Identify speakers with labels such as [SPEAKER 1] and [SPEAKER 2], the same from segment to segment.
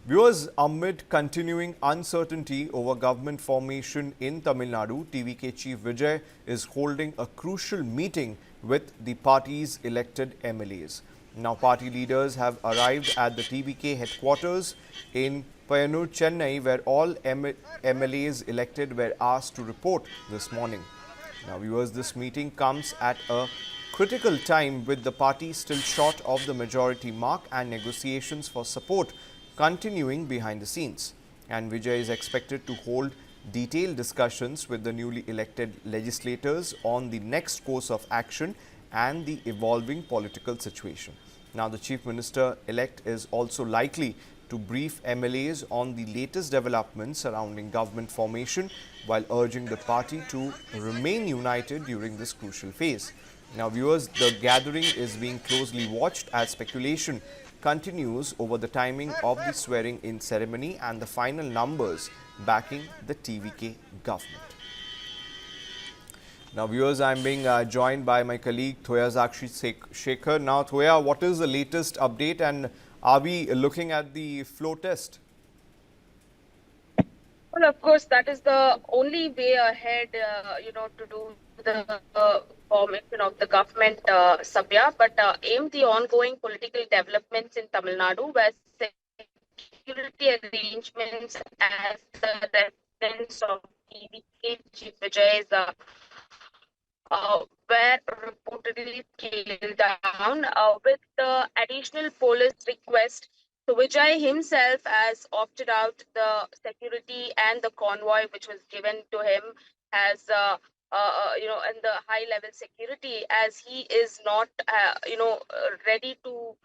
[SPEAKER 1] Viewers, amid continuing uncertainty over government formation in Tamil Nadu, TVK Chief Vijay is holding a crucial meeting with the party's elected MLAs. Now, party leaders have arrived at the TVK headquarters in Panaiyur, Chennai, where all MLAs elected were asked to report this morning. Now, viewers, this meeting comes at a critical time with the party still short of the majority mark and negotiations for support continuing behind the scenes. And Vijay is expected to hold detailed discussions with the newly elected legislators on the next course of action and the evolving political situation. Now, the Chief Minister-elect is also likely to brief MLAs on the latest developments surrounding government formation while urging the party to remain united during this crucial phase. Now, viewers, the gathering is being closely watched as speculation continues over the timing of the swearing-in ceremony and the final numbers backing the TVK government. Now, viewers, I'm being joined by my colleague Thoya Zakshi Shekhar. Now, Thoya, what is the latest update and are we looking at the flow test?
[SPEAKER 2] Well, of course, that is the only way ahead, to do the formation of the government, Sabya. But aim the ongoing political developments in Tamil Nadu, where security arrangements as the residence of TVK Chief Vijay is were reportedly scaled down with the additional police request. So Vijay himself has opted out the security and the convoy which was given to him as and the high level security, as he is not ready to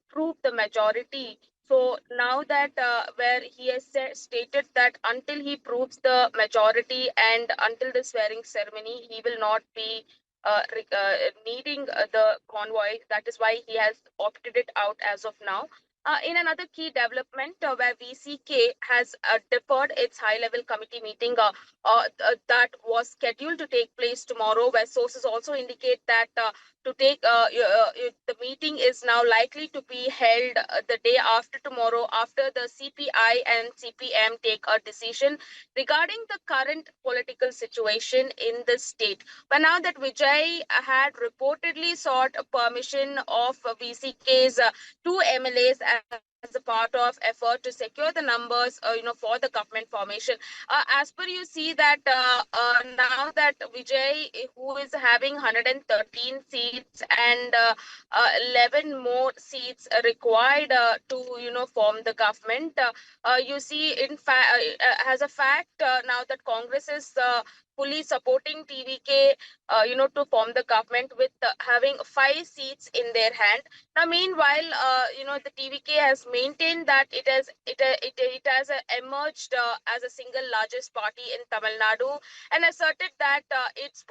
[SPEAKER 2] prove the majority. So now that where he has stated that until he proves the majority and until the swearing ceremony, he will not be needing the convoy. That is why he has opted it out as of now. In another key development, where VCK has deferred its high-level committee meeting that was scheduled to take place tomorrow, where sources also indicate that the meeting is now likely to be held the day after tomorrow, after the CPI and CPM take a decision regarding the current political situation in the state. But now that Vijay had reportedly sought permission of VCK's two MLAs as a part of effort to secure the numbers, for the government formation. As per you see that now that Vijay, who is having 113 seats and 11 more seats required to, form the government, you see, in fact, as a fact, now that Congress is fully supporting TVK, to form the government with having 5 seats in their hand. Now, meanwhile, the TVK has maintained that it has emerged as a single largest party in Tamil Nadu and asserted that it's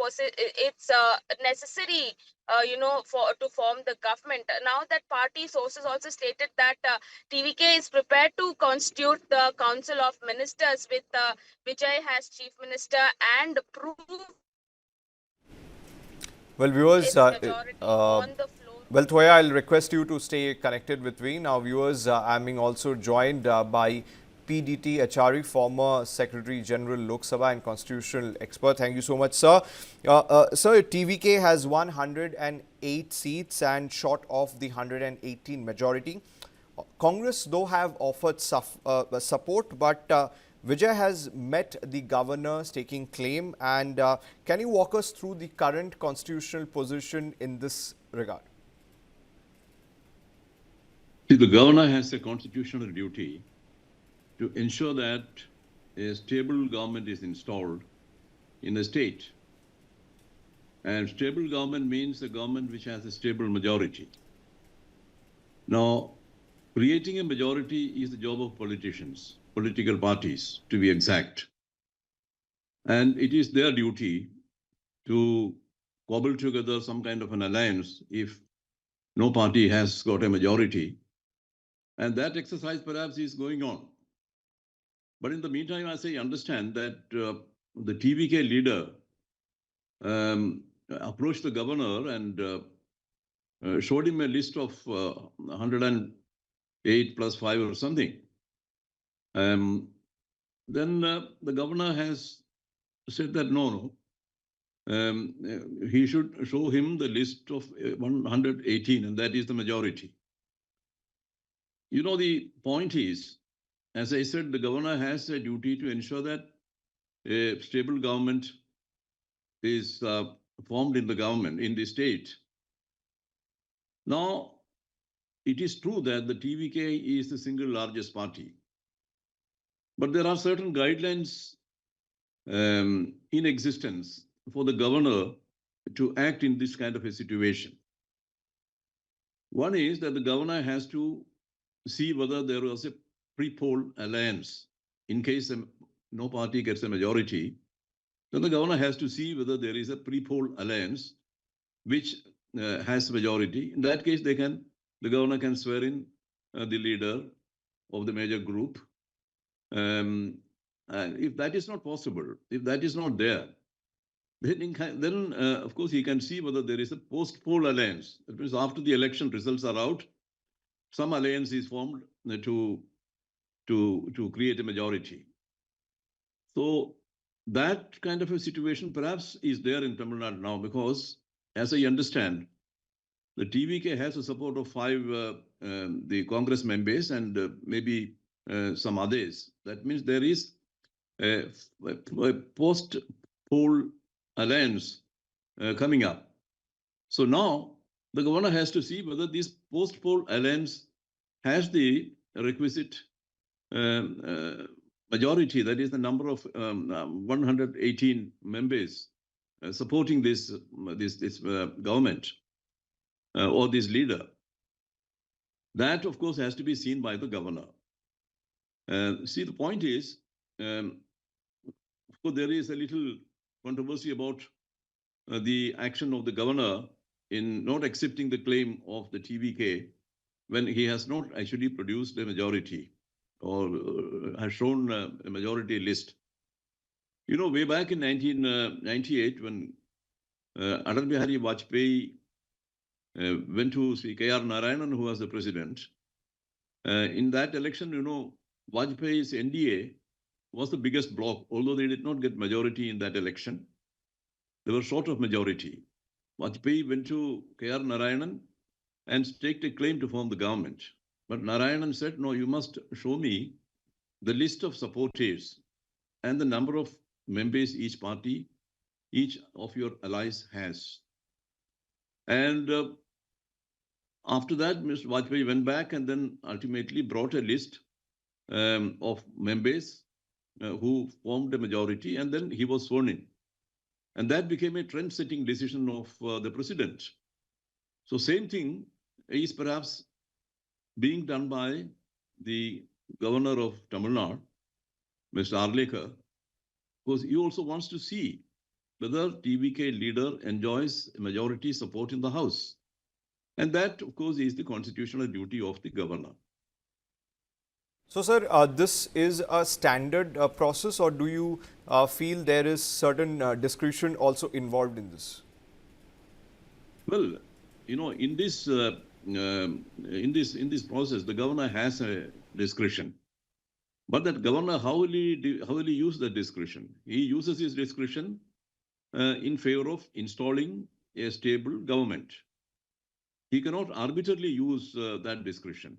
[SPEAKER 2] necessary, to form the government. Now that party sources also stated that TVK is prepared to constitute the Council of Ministers with Vijay as Chief Minister and prove
[SPEAKER 1] Well, viewers,
[SPEAKER 2] its majority on the floor.
[SPEAKER 1] well, Thoya, I'll request you to stay connected with me. Now, viewers, I'm being also joined by PDT Achari, former Secretary General Lok Sabha and constitutional expert. Thank you so much, sir. Sir, TVK has 108 seats and short of the 118 majority. Congress, though, have offered support, but Vijay has met the governor staking claim. And can you walk us through the current constitutional position in this regard?
[SPEAKER 3] See, the governor has a constitutional duty to ensure that a stable government is installed in the state. And stable government means a government which has a stable majority. Now, creating a majority is the job of politicians, political parties, to be exact. And it is their duty to cobble together some kind of an alliance if no party has got a majority. And that exercise perhaps is going on. But in the meantime, as I understand that the TVK leader approached the governor and showed him a list of 108 plus 5 or something. Then the governor has said that no, he should show him the list of 118, and that is the majority. You know, the point is, as I said, the governor has a duty to ensure that a stable government is formed in the government, in the state. Now, it is true that the TVK is the single largest party, but there are certain guidelines in existence for the governor to act in this kind of a situation. One is that the governor has to see whether there was a pre-poll alliance. In case no party gets a majority, then the governor has to see whether there is a pre-poll alliance which has majority. In that case, the governor can swear in the leader of the major group. And if that is not possible, if that is not there, then of course, he can see whether there is a post-poll alliance. That means after the election results are out, some alliance is formed to create a majority. So that kind of a situation perhaps is there in Tamil Nadu now, because as I understand, the TVK has the support of 5 the Congress members and maybe some others. That means there is a post-poll alliance coming up. So now the governor has to see whether this post-poll alliance has the requisite majority, that is the number of 118 members supporting this government or this leader. That, of course, has to be seen by the governor. See, the point is, of course, there is a little controversy about the action of the governor in not accepting the claim of the TVK when he has not actually produced a majority or has shown a majority list. You know, way back in 1998, when Atal Bihari Vajpayee went to see K.R. Narayanan, who was the president, in that election, you know, Vajpayee's NDA was the biggest bloc, although they did not get majority in that election. They were short of majority. Vajpayee went to K.R. Narayanan and staked a claim to form the government. But Narayanan said, no, you must show me the list of supporters and the number of members each party, each of your allies has. And after that, Mr. Vajpayee went back and then ultimately brought a list of members who formed a majority, and then he was sworn in. And that became a trend-setting decision of the president. So same thing is perhaps being done by the governor of Tamil Nadu, Mr. Arlekar, because he also wants to see whether TVK leader enjoys majority support in the House. And that, of course, is the constitutional duty of the governor.
[SPEAKER 1] So, sir, this is a standard process, or do you feel there is certain discretion also involved in this?
[SPEAKER 3] Well, you know, in this process, the governor has a discretion. But that governor, how will he use that discretion? He uses his discretion in favor of installing a stable government. He cannot arbitrarily use that discretion.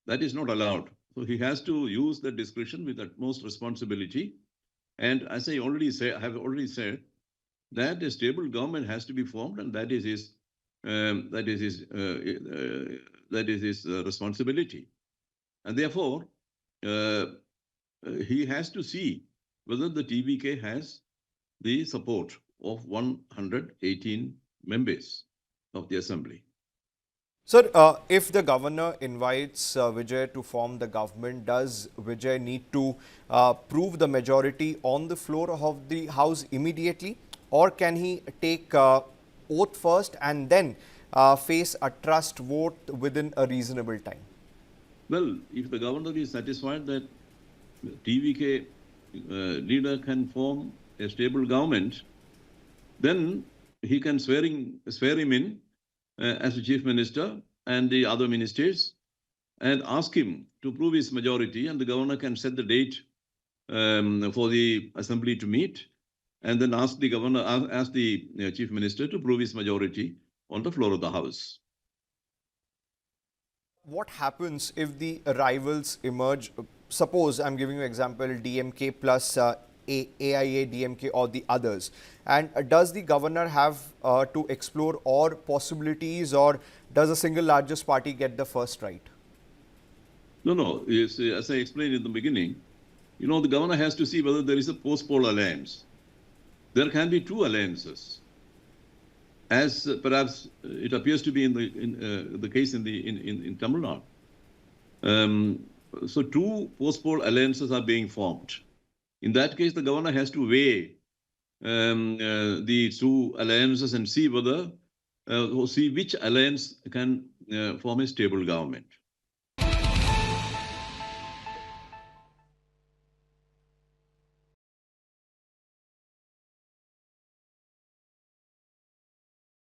[SPEAKER 3] That is not allowed. So he has to use that discretion with utmost responsibility. And as I have already said, that a stable government has to be formed, and that is his responsibility. And therefore, he has to see whether the TVK has the support of 118 members of the assembly.
[SPEAKER 1] Sir, if the governor invites Vijay to form the government, does Vijay need to prove the majority on the floor of the House immediately, or can he take oath first and then face a trust vote within a reasonable time?
[SPEAKER 3] Well, if the governor is satisfied that TVK leader can form a stable government, then he can swear him in as the chief minister and the other ministers, and ask him to prove his majority, and the governor can set the date for the assembly to meet, and then ask the governor, ask the chief minister to prove his majority on the floor of the house.
[SPEAKER 1] What happens if the rivals emerge? Suppose I'm giving you example DMK plus AIA, DMK or the others. And does the governor have to explore all possibilities, or does a single largest party get the first right?
[SPEAKER 3] No. As I explained in the beginning, the governor has to see whether there is a post-poll alliance. There can be two alliances, as perhaps it appears to be in the case in Tamil Nadu. So two post-poll alliances are being formed. In that case, the governor has to weigh the two alliances and see which alliance can form a stable government.